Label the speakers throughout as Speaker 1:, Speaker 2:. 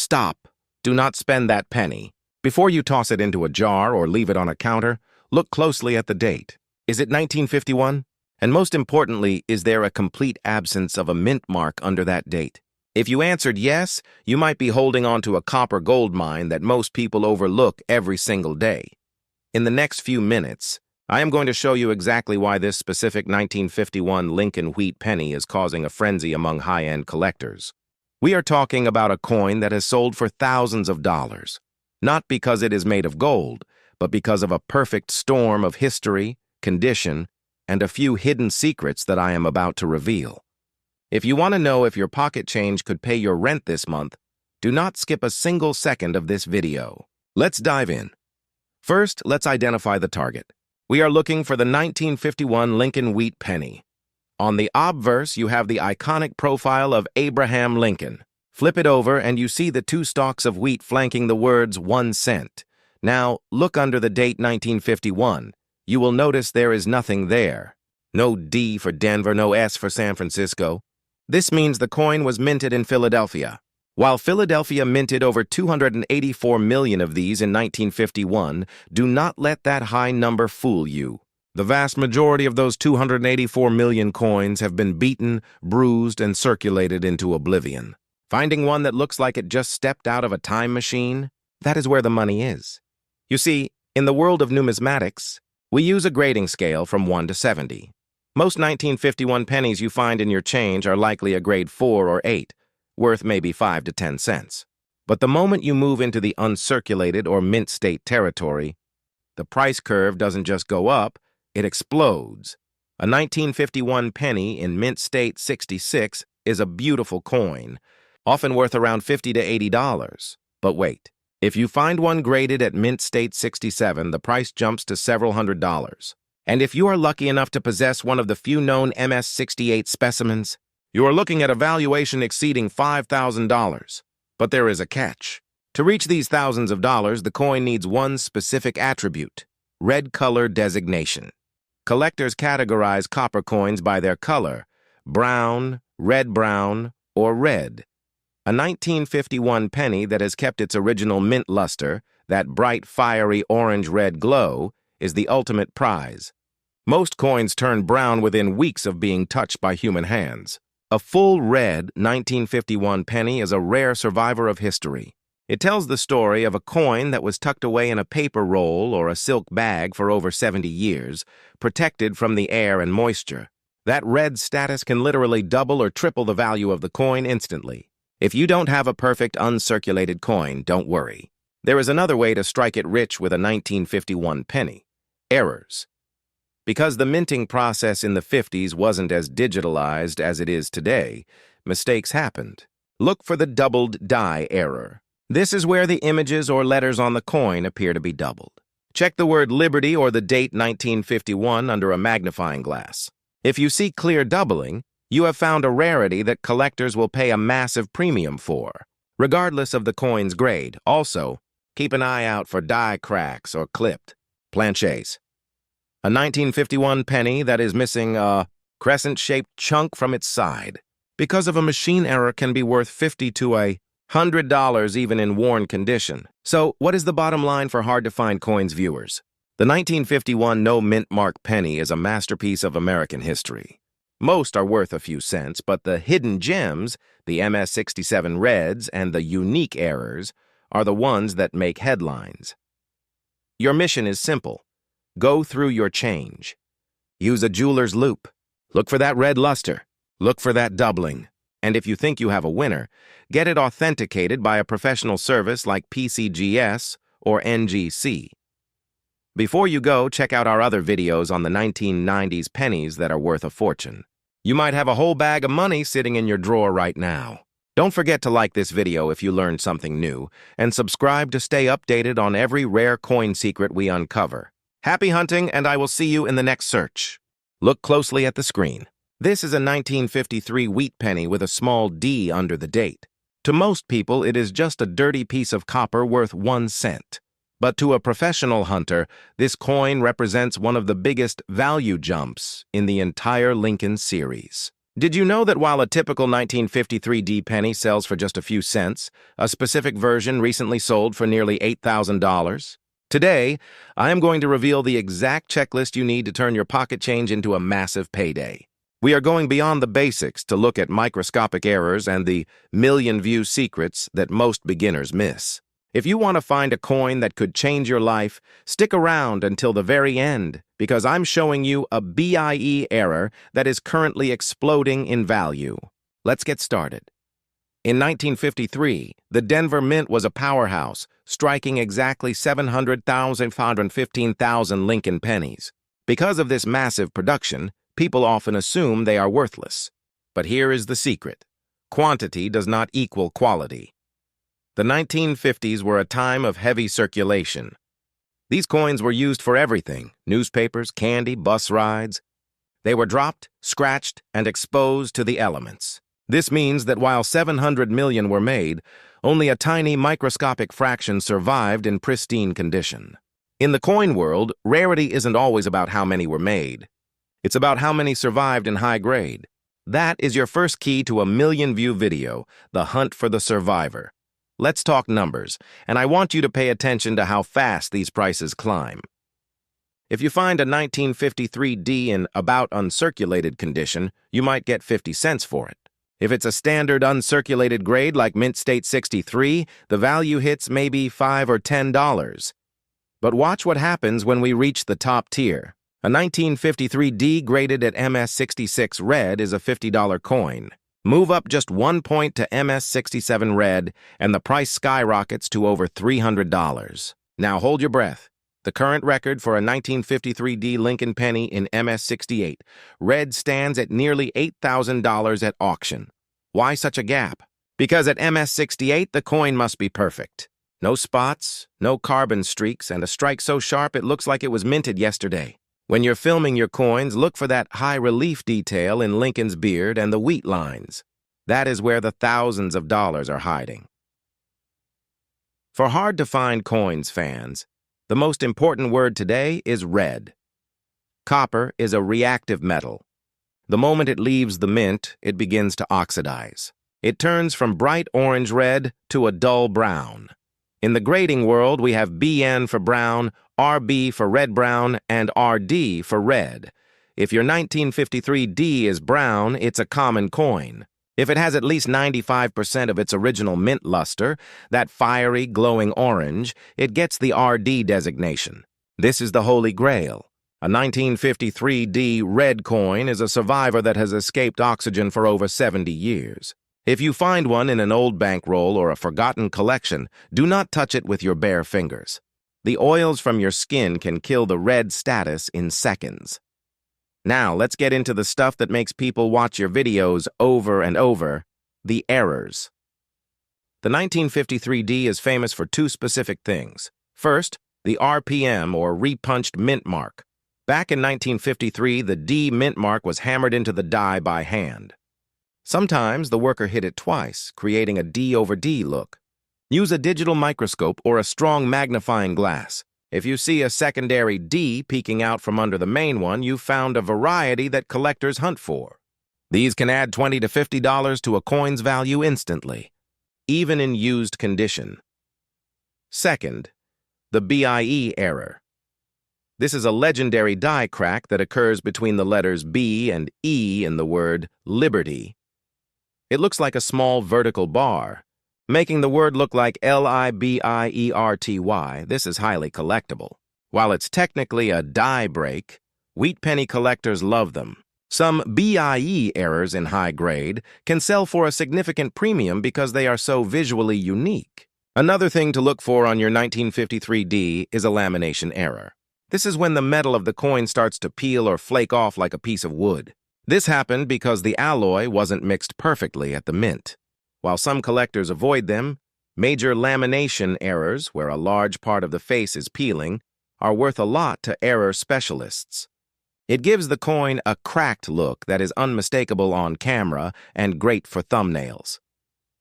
Speaker 1: Stop. Do not spend that penny. Before you toss it into a jar or leave it on a counter, look closely at the date. Is it 1951? And most importantly, is there a complete absence of a mint mark under that date? If you answered yes, you might be holding on to a copper gold mine that most people overlook every single day. In the next few minutes, I am going to show you exactly why this specific 1951 Lincoln wheat penny is causing a frenzy among high-end collectors. We are talking about a coin that has sold for thousands of dollars, not because it is made of gold, but because of a perfect storm of history, condition, and a few hidden secrets that I am about to reveal. If you want to know if your pocket change could pay your rent this month, do not skip a single second of this video. Let's dive in. First, let's identify the target. We are looking for the 1951 Lincoln wheat penny. On the obverse, you have the iconic profile of Abraham Lincoln. Flip it over and you see the two stalks of wheat flanking the words 1 cent. Now, look under the date 1951. You will notice there is nothing there. No D for Denver, no S for San Francisco. This means the coin was minted in Philadelphia. While Philadelphia minted over 284 million of these in 1951, do not let that high number fool you. The vast majority of those 284 million coins have been beaten, bruised, and circulated into oblivion. Finding one that looks like it just stepped out of a time machine? That is where the money is. You see, in the world of numismatics, we use a grading scale from 1 to 70. Most 1951 pennies you find in your change are likely a grade 4 or 8, worth maybe 5 to 10 cents. But the moment you move into the uncirculated or mint state territory, the price curve doesn't just go up, it explodes. A 1951 penny in mint state 66 is a beautiful coin, often worth around $50 to $80. But wait, if you find one graded at mint state 67, the price jumps to several $100s. And if you are lucky enough to possess one of the few known MS-68 specimens, you are looking at a valuation exceeding $5,000. But there is a catch. To reach these thousands of dollars, the coin needs one specific attribute: red color designation. Collectors categorize copper coins by their color: brown, red-brown, or red. A 1951 penny that has kept its original mint luster, that bright, fiery orange-red glow, is the ultimate prize. Most coins turn brown within weeks of being touched by human hands. A full red 1951 penny is a rare survivor of history. It tells the story of a coin that was tucked away in a paper roll or a silk bag for over 70 years, protected from the air and moisture. That red status can literally double or triple the value of the coin instantly. If you don't have a perfect uncirculated coin, don't worry. There is another way to strike it rich with a 1951 penny: errors. Because the minting process in the 50s wasn't as digitalized as it is today, mistakes happened. Look for the doubled die error. This is where the images or letters on the coin appear to be doubled. Check the word Liberty or the date 1951 under a magnifying glass. If you see clear doubling, you have found a rarity that collectors will pay a massive premium for, regardless of the coin's grade. Also, keep an eye out for die cracks or clipped planchets. A 1951 penny that is missing a crescent-shaped chunk from its side, because of a machine error, can be worth $50 to $100 even in worn condition. So, what is the bottom line for hard-to-find coins viewers? The 1951 no mint mark penny is a masterpiece of American history. Most are worth a few cents, but the hidden gems, the MS-67 reds, and the unique errors are the ones that make headlines. Your mission is simple. Go through your change. Use a jeweler's loupe. Look for that red luster. Look for that doubling. And if you think you have a winner, get it authenticated by a professional service like PCGS or NGC. Before you go, check out our other videos on the 1990s pennies that are worth a fortune. You might have a whole bag of money sitting in your drawer right now. Don't forget to like this video if you learned something new, and subscribe to stay updated on every rare coin secret we uncover. Happy hunting, and I will see you in the next search. Look closely at the screen. This is a 1953 wheat penny with a small D under the date. To most people, it is just a dirty piece of copper worth 1 cent. But to a professional hunter, this coin represents one of the biggest value jumps in the entire Lincoln series. Did you know that while a typical 1953 penny sells for just a few cents, a specific version recently sold for nearly $8,000? Today, I am going to reveal the exact checklist you need to turn your pocket change into a massive payday. We are going beyond the basics to look at microscopic errors and the million-view secrets that most beginners miss. If you want to find a coin that could change your life, stick around until the very end, because I'm showing you a BIE error that is currently exploding in value. Let's get started. In 1953, the Denver Mint was a powerhouse, striking exactly 715,000 Lincoln pennies. Because of this massive production, people often assume they are worthless. But here is the secret. Quantity does not equal quality. The 1950s were a time of heavy circulation. These coins were used for everything: newspapers, candy, bus rides. They were dropped, scratched, and exposed to the elements. This means that while 700 million were made, only a tiny microscopic fraction survived in pristine condition. In the coin world, rarity isn't always about how many were made. It's about how many survived in high grade. That is your first key to a million-view video, the hunt for the survivor. Let's talk numbers, and I want you to pay attention to how fast these prices climb. If you find a 1953D in about uncirculated condition, you might get 50 cents for it. If it's a standard uncirculated grade like Mint State 63, the value hits maybe $5 or $10. But watch what happens when we reach the top tier. A 1953D graded at MS66 red is a $50 coin. Move up just 1 point to MS67 red, and the price skyrockets to over $300. Now hold your breath. The current record for a 1953D Lincoln penny in MS68 red stands at nearly $8,000 at auction. Why such a gap? Because at MS68, the coin must be perfect. No spots, no carbon streaks, and a strike so sharp it looks like it was minted yesterday. When you're filming your coins, look for that high-relief detail in Lincoln's beard and the wheat lines. That is where the thousands of dollars are hiding. For hard-to-find coins fans, the most important word today is red. Copper is a reactive metal. The moment it leaves the mint, it begins to oxidize. It turns from bright orange red to a dull brown. In the grading world, we have BN for brown, RB for red-brown, and RD for red. If your 1953D is brown, it's a common coin. If it has at least 95% of its original mint luster, that fiery, glowing orange, it gets the RD designation. This is the Holy Grail. A 1953D red coin is a survivor that has escaped oxygen for over 70 years. If you find one in an old bankroll or a forgotten collection, do not touch it with your bare fingers. The oils from your skin can kill the red status in seconds. Now, let's get into the stuff that makes people watch your videos over and over, the errors. The 1953D is famous for two specific things. First, the RPM, or repunched mint mark. Back in 1953, the D mint mark was hammered into the die by hand. Sometimes the worker hit it twice, creating a D over D look. Use a digital microscope or a strong magnifying glass. If you see a secondary D peeking out from under the main one, you've found a variety that collectors hunt for. These can add $20 to $50 to a coin's value instantly, even in used condition. Second, the BIE error. This is a legendary die crack that occurs between the letters B and E in the word liberty. It looks like a small vertical bar, making the word look like LIBIERTY. This is highly collectible. While it's technically a die break, wheat penny collectors love them. Some BIE errors in high grade can sell for a significant premium because they are so visually unique. Another thing to look for on your 1953D is a lamination error. This is when the metal of the coin starts to peel or flake off like a piece of wood. This happened because the alloy wasn't mixed perfectly at the mint. While some collectors avoid them, major lamination errors, where a large part of the face is peeling, are worth a lot to error specialists. It gives the coin a cracked look that is unmistakable on camera and great for thumbnails.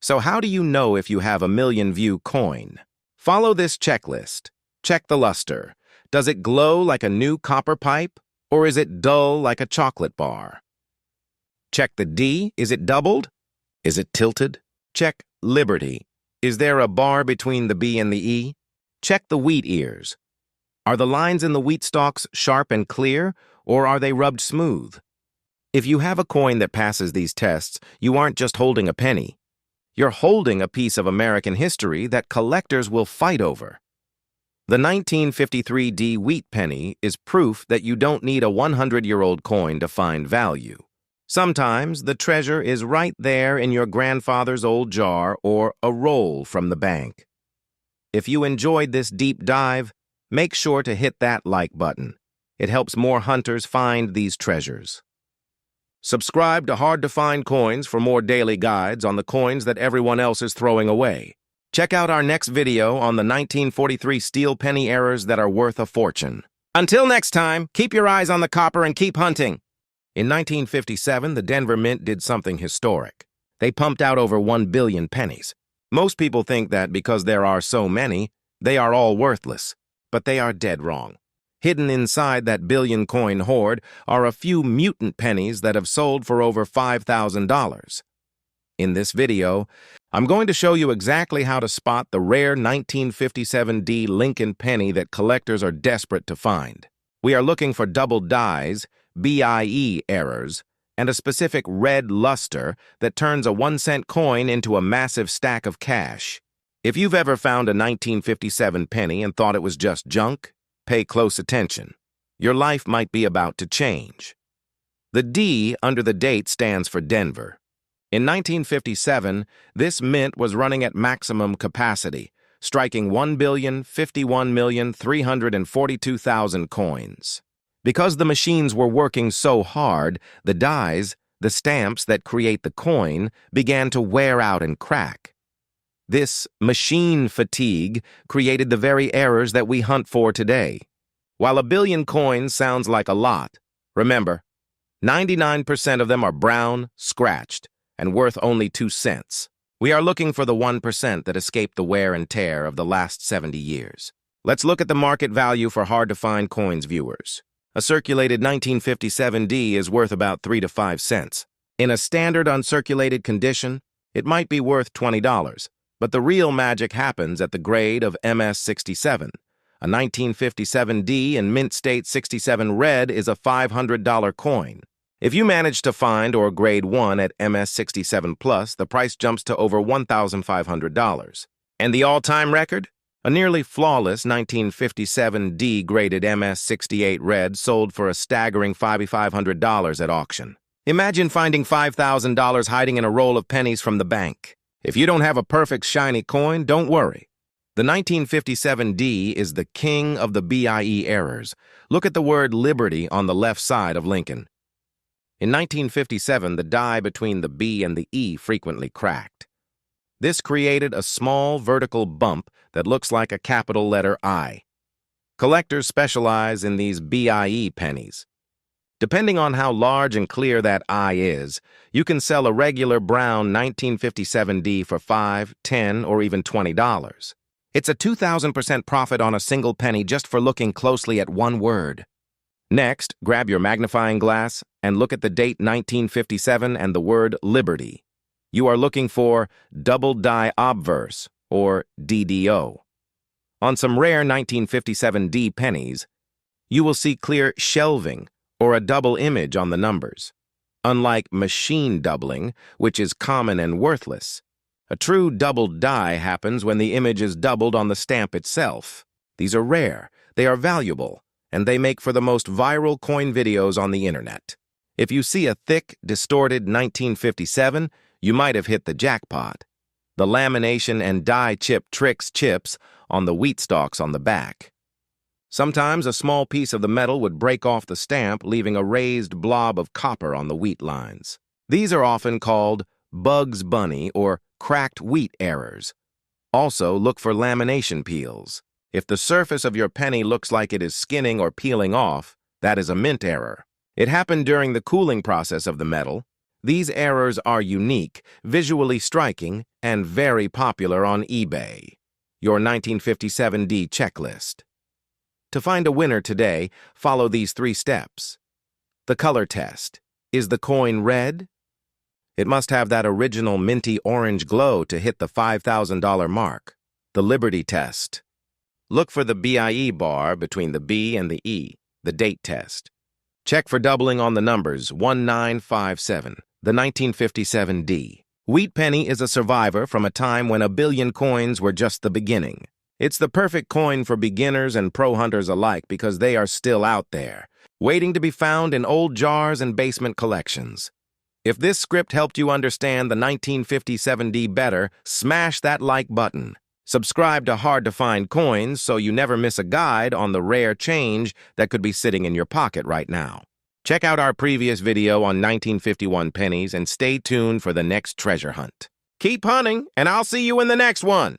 Speaker 1: So how do you know if you have a million-view coin? Follow this checklist. Check the luster. Does it glow like a new copper pipe, or is it dull like a chocolate bar? Check the D. Is it doubled? Is it tilted? Check Liberty. Is there a bar between the B and the E? Check the wheat ears. Are the lines in the wheat stalks sharp and clear, or are they rubbed smooth? If you have a coin that passes these tests, you aren't just holding a penny. You're holding a piece of American history that collectors will fight over. The 1953 D wheat penny is proof that you don't need a 100-year-old coin to find value. Sometimes the treasure is right there in your grandfather's old jar or a roll from the bank. If you enjoyed this deep dive, make sure to hit that like button. It helps more hunters find these treasures. Subscribe to Hard to Find Coins for more daily guides on the coins that everyone else is throwing away. Check out our next video on the 1943 steel penny errors that are worth a fortune. Until next time, keep your eyes on the copper and keep hunting. In 1957, the Denver Mint did something historic. They pumped out over 1 billion pennies. Most people think that because there are so many, they are all worthless. But they are dead wrong. Hidden inside that billion coin hoard are a few mutant pennies that have sold for over $5,000. In this video, I'm going to show you exactly how to spot the rare 1957 D Lincoln penny that collectors are desperate to find. We are looking for double dies, BIE errors, and a specific red luster that turns a 1-cent coin into a massive stack of cash. If you've ever found a 1957 penny and thought it was just junk, pay close attention. Your life might be about to change. The D under the date stands for Denver. In 1957, this mint was running at maximum capacity, striking 1,051,342,000 coins. Because the machines were working so hard, the dies, the stamps that create the coin, began to wear out and crack. This machine fatigue created the very errors that we hunt for today. While a billion coins sounds like a lot, remember, 99% of them are brown, scratched, and worth only 2 cents. We are looking for the 1% that escaped the wear and tear of the last 70 years. Let's look at the market value for hard-to-find coins, viewers. A circulated 1957 D is worth about 3 to 5 cents. In a standard uncirculated condition, it might be worth $20, but the real magic happens at the grade of MS-67. A 1957 D in mint state 67 red is a $500 coin. If you manage to find or grade 1 at MS-67 plus, the price jumps to over $1,500. And the all-time record? A nearly flawless 1957 D graded MS-68 red sold for a staggering $5,500 at auction. Imagine finding $5,000 hiding in a roll of pennies from the bank. If you don't have a perfect shiny coin, don't worry. The 1957 D is the king of the BIE errors. Look at the word Liberty on the left side of Lincoln. In 1957, the die between the B and the E frequently cracked. This created a small vertical bump that looks like a capital letter I. Collectors specialize in these BIE pennies. Depending on how large and clear that I is, you can sell a regular brown 1957 D for $5, $10, or even $20. It's a 2,000% profit on a single penny just for looking closely at one word. Next, grab your magnifying glass and look at the date 1957 and the word Liberty. You are looking for double die obverse, or DDO. On some rare 1957 D pennies, you will see clear shelving or a double image on the numbers. Unlike machine doubling, which is common and worthless, a true double die happens when the image is doubled on the stamp itself. These are rare, they are valuable, and they make for the most viral coin videos on the internet. If you see a thick, distorted 1957, you might have hit the jackpot. The lamination and die chip tricks chips on the wheat stalks on the back. Sometimes a small piece of the metal would break off the stamp, leaving a raised blob of copper on the wheat lines. These are often called Bugs Bunny or cracked wheat errors. Also, look for lamination peels. If the surface of your penny looks like it is skinning or peeling off, that is a mint error. It happened during the cooling process of the metal. These errors are unique, visually striking, and very popular on eBay. Your 1957 D checklist. To find a winner today, follow these 3 steps. The color test. Is the coin red, It must have that original minty orange glow to hit the $5,000 mark. The Liberty test. Look for the BIE bar between the B and the E, the date test. Check for doubling on the numbers 1957, the 1957 D. Wheat penny is a survivor from a time when a billion coins were just the beginning. It's the perfect coin for beginners and pro hunters alike because they are still out there, waiting to be found in old jars and basement collections. If this script helped you understand the 1957 D better, smash that like button. Subscribe to Hard to Find Coins so you never miss a guide on the rare change that could be sitting in your pocket right now. Check out our previous video on 1951 pennies and stay tuned for the next treasure hunt. Keep hunting, and I'll see you in the next one.